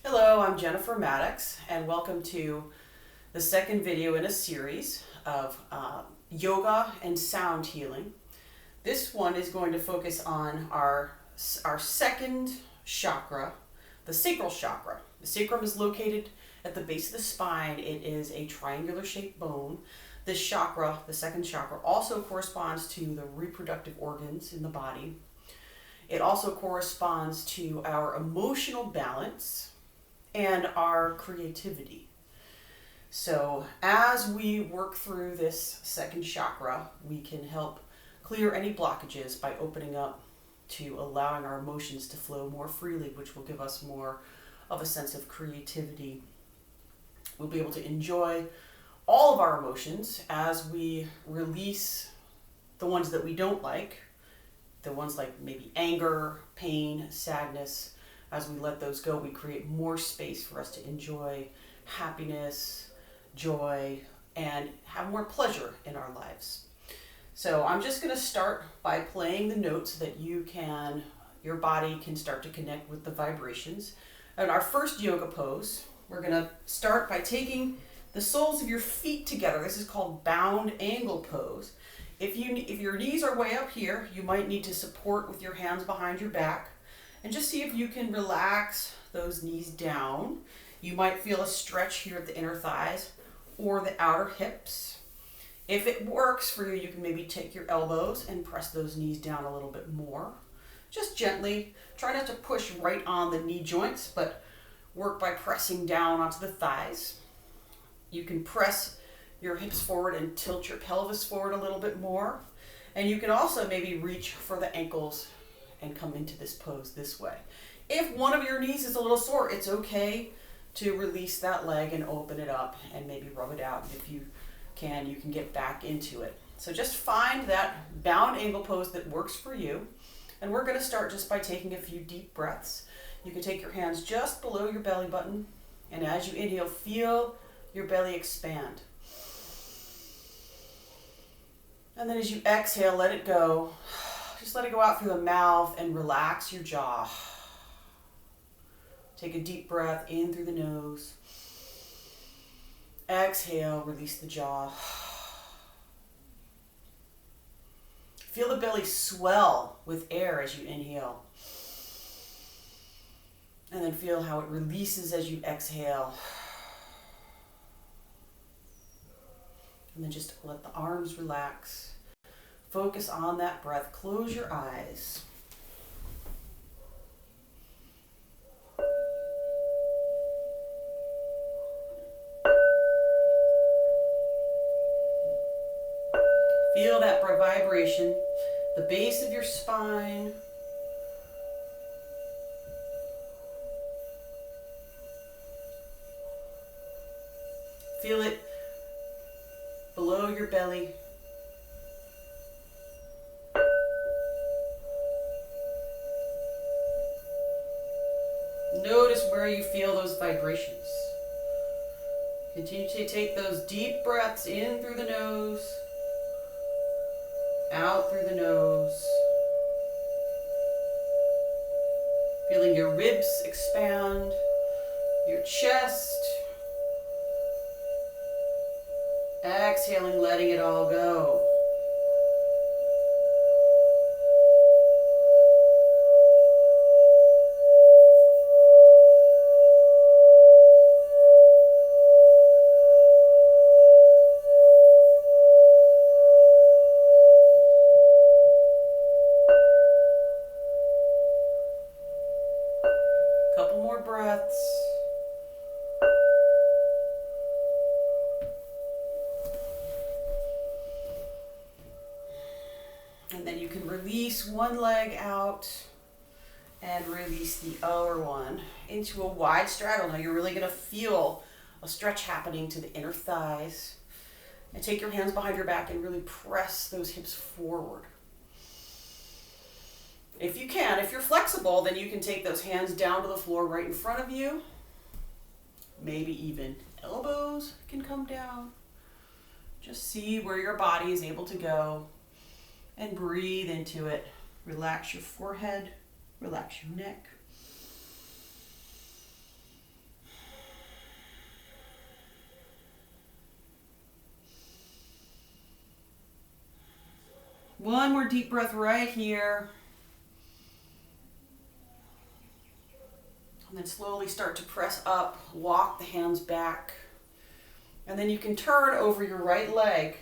Hello, I'm Jennifer Maddox, and welcome to the second video in a series of yoga and sound healing. This one is going to focus on our second chakra, the sacral chakra. The sacrum is located at the base of the spine. It is a triangular shaped bone. This chakra, the second chakra, also corresponds to the reproductive organs in the body. It also corresponds to our emotional balance and our creativity. So as we work through this second chakra, we can help clear any blockages by opening up to allowing our emotions to flow more freely, which will give us more of a sense of creativity. We'll be able to enjoy all of our emotions as we release the ones that we don't like, the ones like maybe anger, pain, sadness. As we let those go, we create more space for us to enjoy happiness, joy, and have more pleasure in our lives. So I'm just going to start by playing the notes so that your body can start to connect with the vibrations. In our first yoga pose, we're going to start by taking the soles of your feet together. This is called bound angle pose. If your knees are way up here, you might need to support with your hands behind your back. And just see if you can relax those knees down. You might feel a stretch here at the inner thighs or the outer hips. If it works for you, you can maybe take your elbows and press those knees down a little bit more. Just gently. Try not to push right on the knee joints, but work by pressing down onto the thighs. You can press your hips forward and tilt your pelvis forward a little bit more. And you can also maybe reach for the ankles and come into this pose this way. If one of your knees is a little sore, it's okay to release that leg and open it up and maybe rub it out. If you can get back into it. So just find that bound angle pose that works for you. And we're going to start just by taking a few deep breaths. You can take your hands just below your belly button, and as you inhale, feel your belly expand. And then as you exhale, let it go. Just let it go out through the mouth and relax your jaw. Take a deep breath in through the nose. Exhale, release the jaw. Feel the belly swell with air as you inhale. And then feel how it releases as you exhale. And then just let the arms relax. Focus on that breath. Close your eyes. Feel that vibration, the base of your spine. Feel it below your belly. Notice where you feel those vibrations. Continue to take those deep breaths in through the nose, out through the nose. Feeling your ribs expand, your chest. Exhaling, letting it all go. Couple more breaths. And then you can release one leg out and release the other one into a wide straddle. Now you're really going to feel a stretch happening to the inner thighs. And take your hands behind your back and really press those hips forward. If you can, if you're flexible, then you can take those hands down to the floor right in front of you. Maybe even elbows can come down. Just see where your body is able to go and breathe into it. Relax your forehead, relax your neck. One more deep breath right here. And then slowly start to press up, walk the hands back. And then you can turn over your right leg.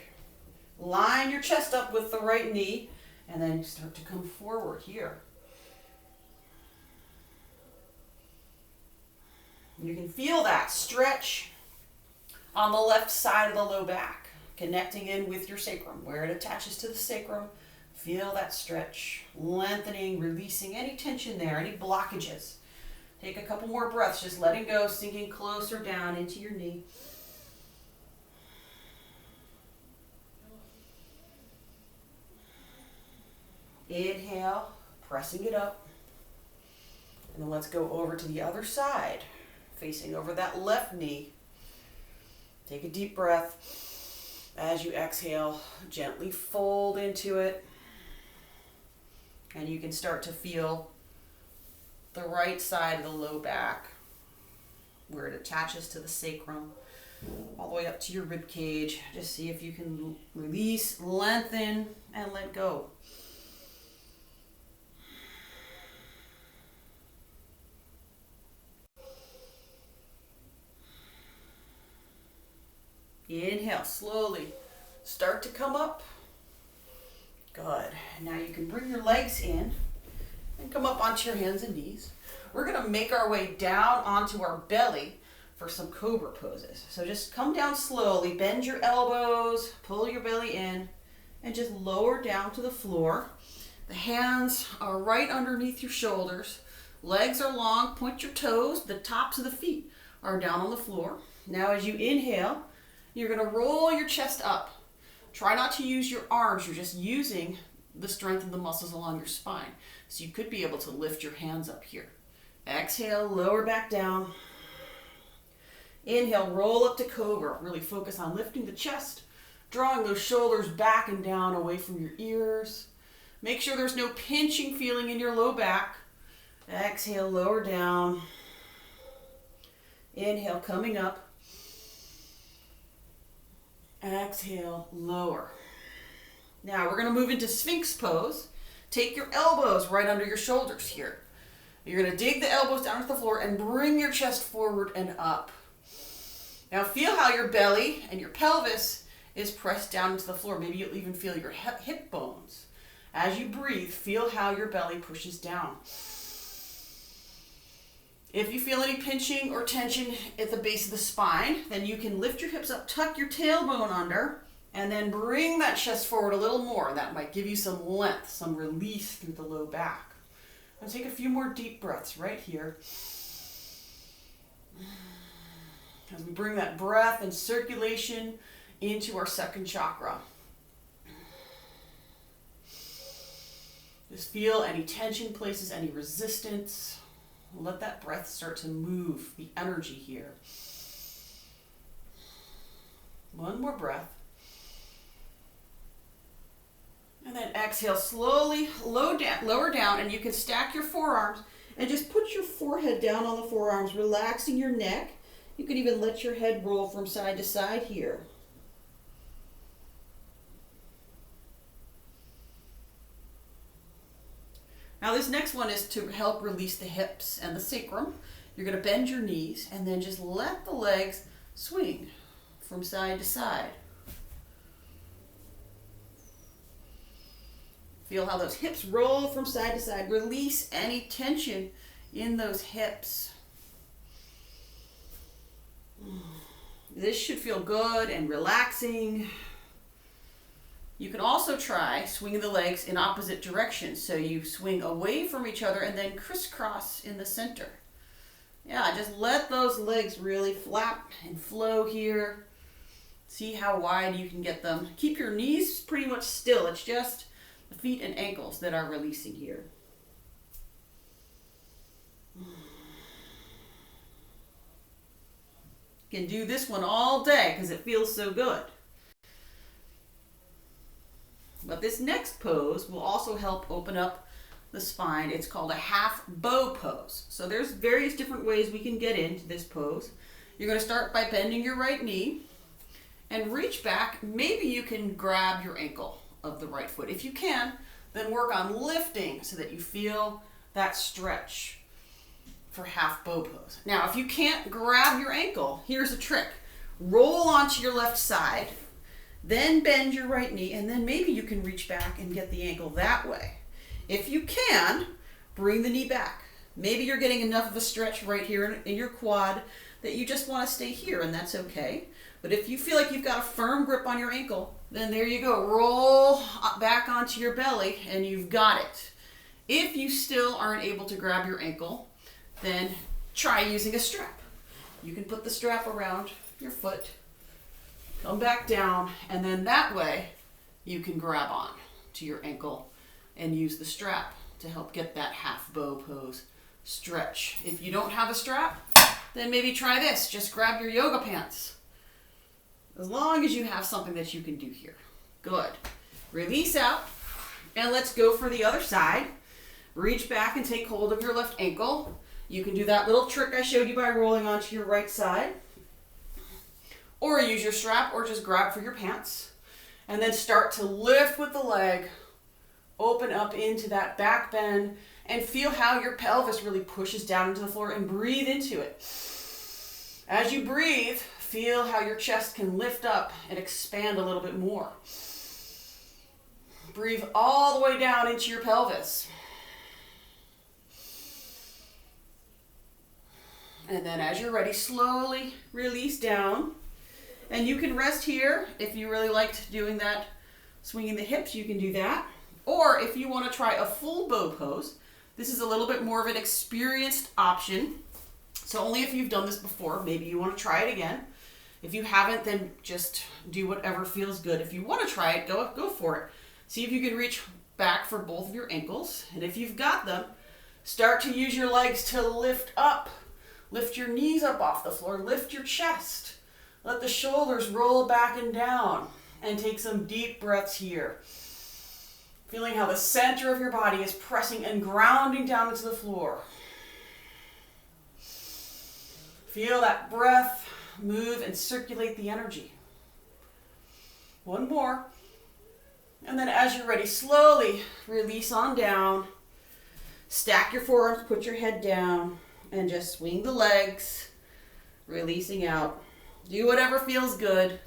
Line your chest up with the right knee, and then start to come forward here. You can feel that stretch on the left side of the low back, connecting in with your sacrum, where it attaches to the sacrum. Feel that stretch, lengthening, releasing any tension there, any blockages. Take a couple more breaths, just letting go, sinking closer down into your knee. Inhale, pressing it up. And then let's go over to the other side, facing over that left knee. Take a deep breath. As you exhale, gently fold into it. And you can start to feel the right side of the low back, where it attaches to the sacrum, all the way up to your rib cage. Just see if you can release, lengthen, and let go. Inhale, slowly start to come up. Good. Now you can bring your legs in and come up onto your hands and knees. We're going to make our way down onto our belly for some cobra poses. So just come down slowly, bend your elbows, pull your belly in, and just lower down to the floor. The hands are right underneath your shoulders. Legs are long, point your toes, the tops of the feet are down on the floor. Now as you inhale, you're going to roll your chest up. Try not to use your arms. You're just using the strength of the muscles along your spine. So you could be able to lift your hands up here. Exhale, lower back down. Inhale, roll up to cobra. Really focus on lifting the chest, drawing those shoulders back and down away from your ears. Make sure there's no pinching feeling in your low back. Exhale, lower down. Inhale, coming up. Exhale, lower. Now we're going to move into Sphinx pose. Take your elbows right under your shoulders here. You're going to dig the elbows down to the floor and bring your chest forward and up. Now feel how your belly and your pelvis is pressed down into the floor. Maybe you'll even feel your hip bones. As you breathe, feel how your belly pushes down. If you feel any pinching or tension at the base of the spine, then you can lift your hips up, tuck your tailbone under, and then bring that chest forward a little more. That might give you some length, some release through the low back. Now take a few more deep breaths right here. As we bring that breath and circulation into our second chakra. Just feel any tension places, any resistance. Let that breath start to move the energy here. One more breath. And then exhale slowly, lower down, and you can stack your forearms and just put your forehead down on the forearms, relaxing your neck. You can even let your head roll from side to side here. Now this next one is to help release the hips and the sacrum. You're going to bend your knees and then just let the legs swing from side to side. Feel how those hips roll from side to side. Release any tension in those hips. This should feel good and relaxing. You can also try swinging the legs in opposite directions. So you swing away from each other and then crisscross in the center. Yeah, just let those legs really flap and flow here. See how wide you can get them. Keep your knees pretty much still. It's just the feet and ankles that are releasing here. You can do this one all day because it feels so good. But this next pose will also help open up the spine. It's called a half bow pose. So there's various different ways we can get into this pose. You're going to start by bending your right knee and reach back. Maybe you can grab your ankle of the right foot. If you can, then work on lifting so that you feel that stretch for half bow pose. Now, if you can't grab your ankle, here's a trick. Roll onto your left side, then bend your right knee, and then maybe you can reach back and get the ankle that way. If you can, bring the knee back. Maybe you're getting enough of a stretch right here in your quad that you just want to stay here, and that's okay. But if you feel like you've got a firm grip on your ankle, then there you go. Roll back onto your belly, and you've got it. If you still aren't able to grab your ankle, then try using a strap. You can put the strap around your foot, come back down, and then that way you can grab on to your ankle and use the strap to help get that half bow pose stretch. If you don't have a strap, then maybe try this. Just grab your yoga pants. As long as you have something that you can do here. Good. Release out, and let's go for the other side. Reach back and take hold of your left ankle. You can do that little trick I showed you by rolling onto your right side, or use your strap, or just grab for your pants. And then start to lift with the leg, open up into that back bend, and feel how your pelvis really pushes down into the floor, and breathe into it. As you breathe, feel how your chest can lift up and expand a little bit more. Breathe all the way down into your pelvis. And then as you're ready, slowly release down. And you can rest here. If you really liked doing that, swinging the hips, you can do that. Or if you want to try a full bow pose, this is a little bit more of an experienced option. So only if you've done this before, maybe you want to try it again. If you haven't, then just do whatever feels good. If you want to try it, go for it. See if you can reach back for both of your ankles. And if you've got them, start to use your legs to lift up. Lift your knees up off the floor. Lift your chest. Let the shoulders roll back and down. And take some deep breaths here. Feeling how the center of your body is pressing and grounding down into the floor. Feel that breath move and circulate the energy. One more. And then as you're ready, slowly release on down. Stack your forearms, put your head down, and just swing the legs, releasing out. Do whatever feels good.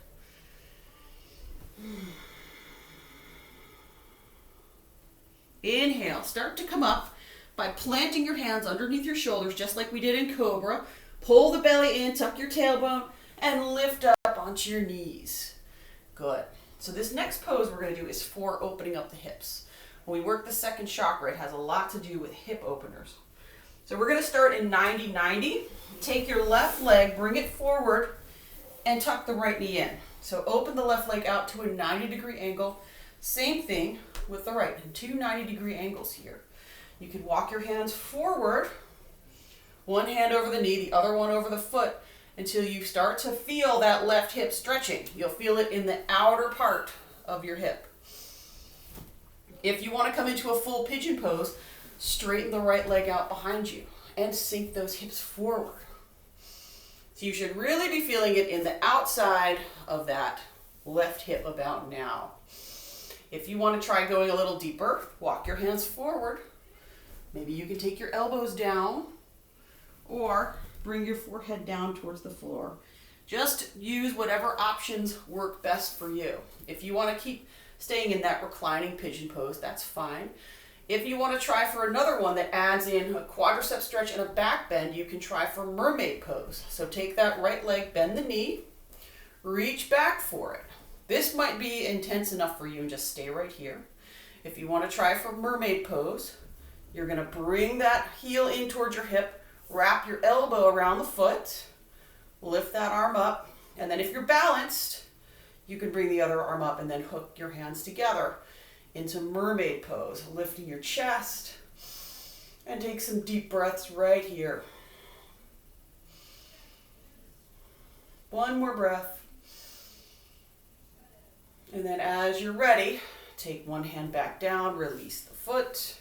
Inhale, start to come up by planting your hands underneath your shoulders, just like we did in Cobra. Pull the belly in, tuck your tailbone, and lift up onto your knees. Good. So this next pose we're going to do is for opening up the hips. When we work the second chakra, it has a lot to do with hip openers. So we're going to start in 90-90. Take your left leg, bring it forward, and tuck the right knee in. So open the left leg out to a 90-degree angle. Same thing with the right, and two 90-degree angles here. You can walk your hands forward, one hand over the knee, the other one over the foot, until you start to feel that left hip stretching. You'll feel it in the outer part of your hip. If you want to come into a full pigeon pose, straighten the right leg out behind you and sink those hips forward. So you should really be feeling it in the outside of that left hip about now. If you want to try going a little deeper, walk your hands forward. Maybe you can take your elbows down or bring your forehead down towards the floor. Just use whatever options work best for you. If you want to keep staying in that reclining pigeon pose, that's fine. If you want to try for another one that adds in a quadricep stretch and a back bend, you can try for mermaid pose. So take that right leg, bend the knee, reach back for it. This might be intense enough for you and just stay right here. If you want to try for mermaid pose, you're going to bring that heel in towards your hip, wrap your elbow around the foot, lift that arm up, and then if you're balanced, you can bring the other arm up and then hook your hands together into mermaid pose, lifting your chest, and take some deep breaths right here. One more breath. And then as you're ready, take one hand back down, release the foot.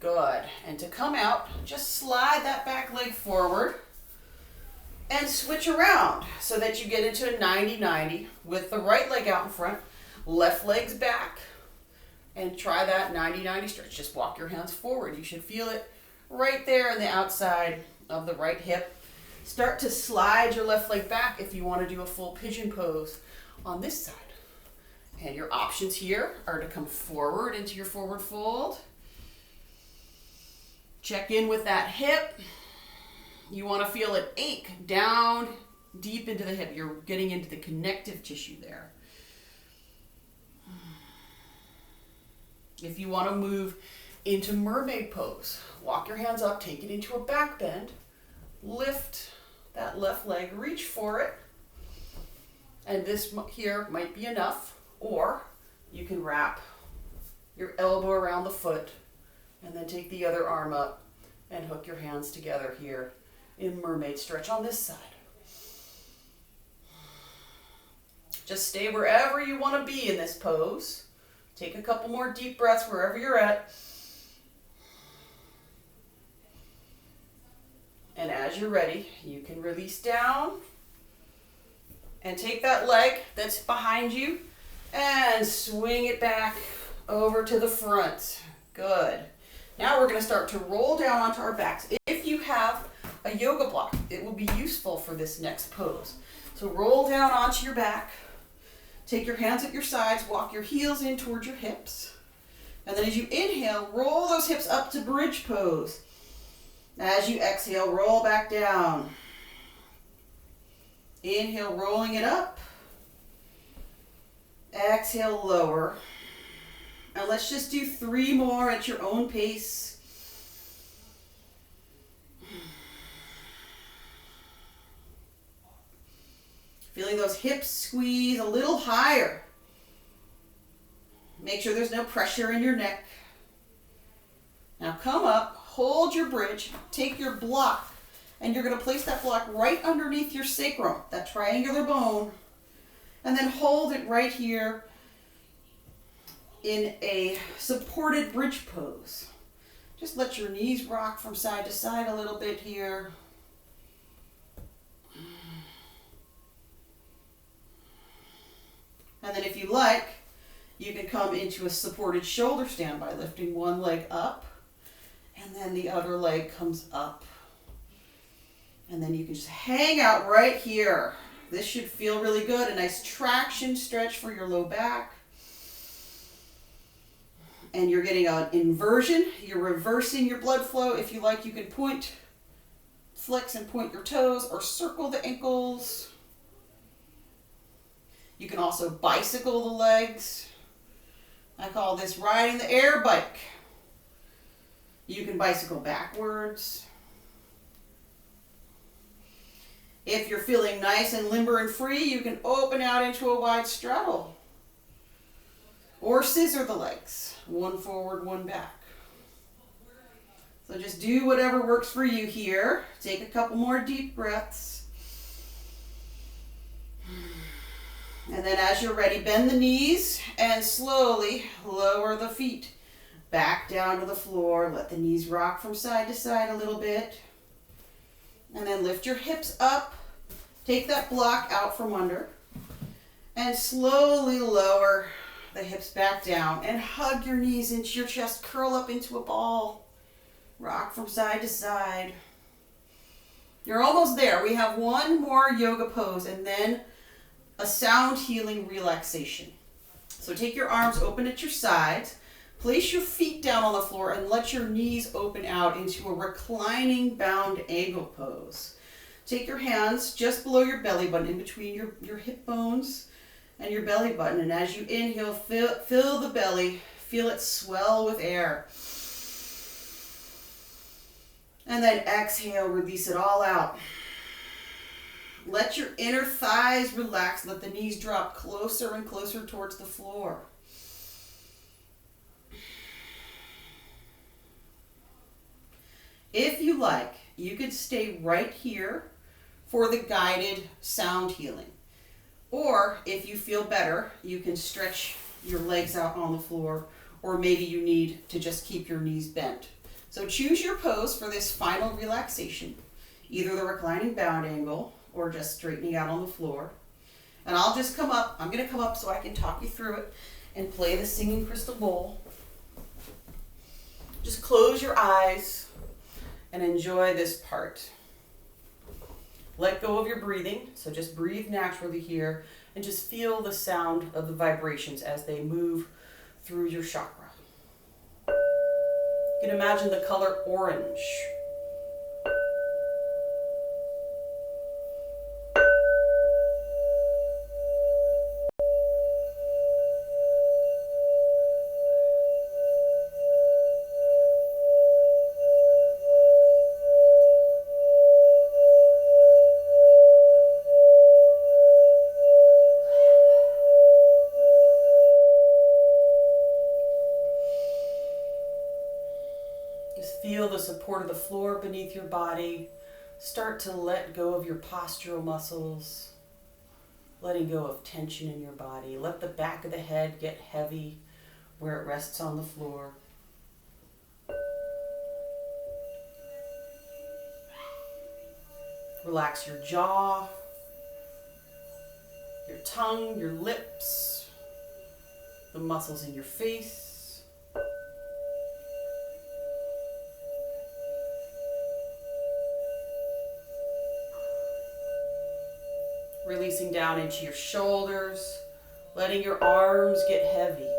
Good. And to come out, just slide that back leg forward and switch around so that you get into a 90-90 with the right leg out in front. Left leg's back. And try that 90-90 stretch. Just walk your hands forward. You should feel it right there on the outside of the right hip. Start to slide your left leg back if you want to do a full pigeon pose on this side. And your options here are to come forward into your forward fold. Check in with that hip. You want to feel it ache down deep into the hip. You're getting into the connective tissue there. If you want to move into mermaid pose, walk your hands up, take it into a back bend, lift that left leg, reach for it, and this here might be enough, or you can wrap your elbow around the foot and then take the other arm up and hook your hands together here in mermaid stretch on this side. Just stay wherever you want to be in this pose. Take a couple more deep breaths wherever you're at. And as you're ready, you can release down and take that leg that's behind you and swing it back over to the front. Good. Now we're going to start to roll down onto our backs. If you have a yoga block, it will be useful for this next pose. So roll down onto your back. Take your hands at your sides, walk your heels in towards your hips. And then as you inhale, roll those hips up to bridge pose. As you exhale, roll back down. Inhale, rolling it up. Exhale, lower. And let's just do 3 more at your own pace. Feeling those hips squeeze a little higher. Make sure there's no pressure in your neck. Now come up, hold your bridge, take your block, and you're going to place that block right underneath your sacrum, that triangular bone, and then hold it right here in a supported bridge pose. Just let your knees rock from side to side a little bit here. And then if you like, you can come into a supported shoulder stand by lifting one leg up, and then the other leg comes up. And then you can just hang out right here. This should feel really good. A nice traction stretch for your low back. And you're getting an inversion. You're reversing your blood flow. If you like, you can flex and point your toes or circle the ankles. You can also bicycle the legs. I call this riding the air bike. You can bicycle backwards. If you're feeling nice and limber and free, you can open out into a wide straddle. Or scissor the legs. One forward, one back. So just do whatever works for you here. Take a couple more deep breaths. And then as you're ready, bend the knees and slowly lower the feet back down to the floor. Let the knees rock from side to side a little bit. And then lift your hips up. Take that block out from under. And slowly lower the hips back down. And hug your knees into your chest. Curl up into a ball. Rock from side to side. You're almost there. We have one more yoga pose and then a sound healing relaxation. So take your arms open at your sides. Place your feet down on the floor and let your knees open out into a reclining bound angle pose. Take your hands just below your belly button, in between your hip bones and your belly button. And as you inhale, fill the belly. Feel it swell with air. And then exhale, release it all out. Let your inner thighs relax. Let the knees drop closer and closer towards the floor. If you like, you could stay right here for the guided sound healing. Or if you feel better, you can stretch your legs out on the floor, or maybe you need to just keep your knees bent. So choose your pose for this final relaxation, either the reclining bound angle or just straightening out on the floor. And I'll just come up. I'm going to come up so I can talk you through it and play the singing crystal bowl. Just close your eyes and enjoy this part. Let go of your breathing. So just breathe naturally here and just feel the sound of the vibrations as they move through your chakra. You can imagine the color orange. Feel the support of the floor beneath your body. Start to let go of your postural muscles, letting go of tension in your body. Let the back of the head get heavy where it rests on the floor. Relax your jaw, your tongue, your lips, the muscles in your face. Releasing down into your shoulders, letting your arms get heavy.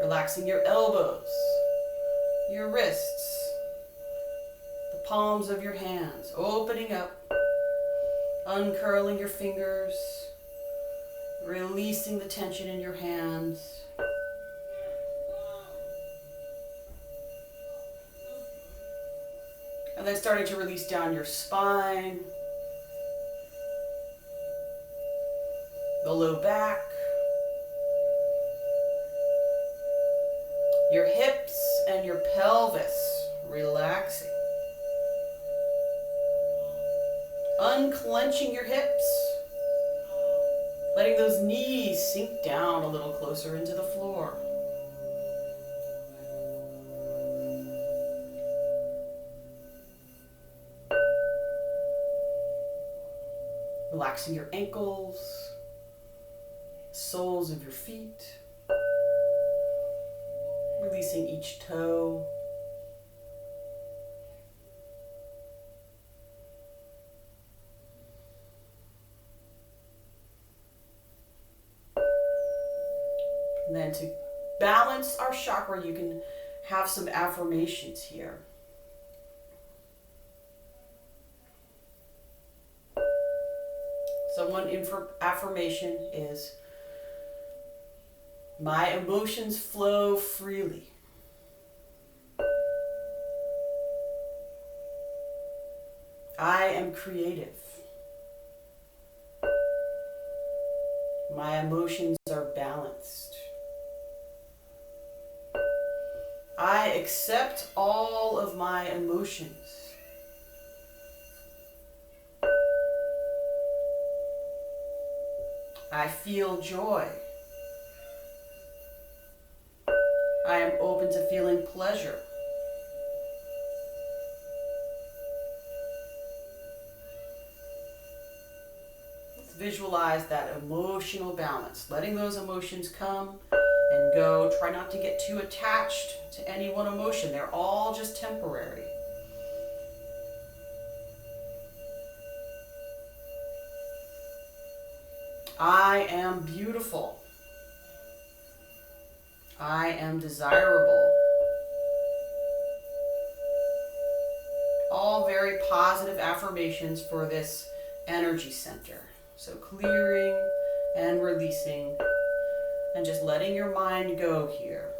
Relaxing your elbows, your wrists, the palms of your hands, opening up, uncurling your fingers, releasing the tension in your hands. And then starting to release down your spine, the low back, your hips and your pelvis, relaxing. Unclenching your hips, letting those knees sink down a little closer into the floor. Relaxing your ankles, soles of your feet, releasing each toe. And then to balance our chakra, you can have some affirmations here. So one affirmation is, my emotions flow freely. I am creative. My emotions are balanced. I accept all of my emotions. I feel joy. I am open to feeling pleasure. Let's visualize that emotional balance, letting those emotions come and go. Try not to get too attached to any one emotion. They're all just temporary. I am beautiful. I am desirable. All very positive affirmations for this energy center. So clearing and releasing and just letting your mind go here.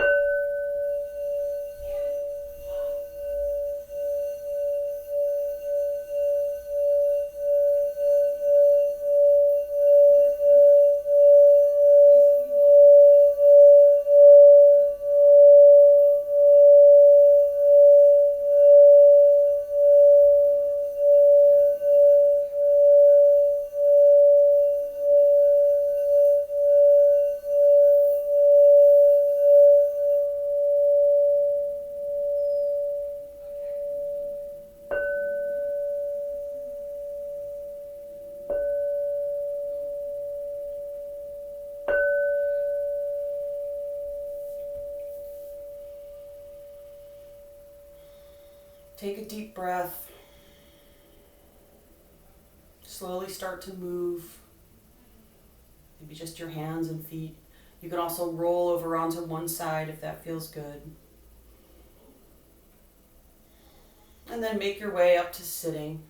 Take a deep breath. Slowly start to move. Maybe just your hands and feet. You can also roll over onto one side if that feels good. And then make your way up to sitting.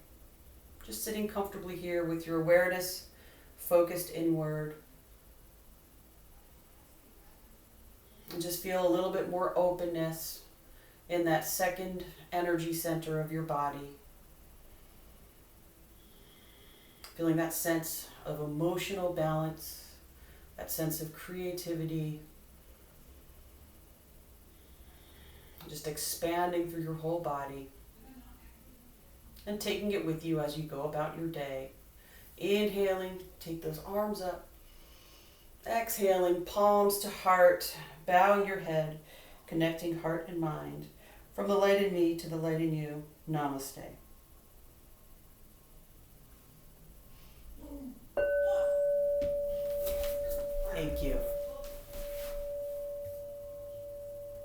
Just sitting comfortably here with your awareness focused inward. And just feel a little bit more openness in that second energy center of your body. Feeling that sense of emotional balance, that sense of creativity. Just expanding through your whole body. And taking it with you as you go about your day. Inhaling, take those arms up. Exhaling, palms to heart, bowing your head, connecting heart and mind. From the light in me to the light in you, namaste.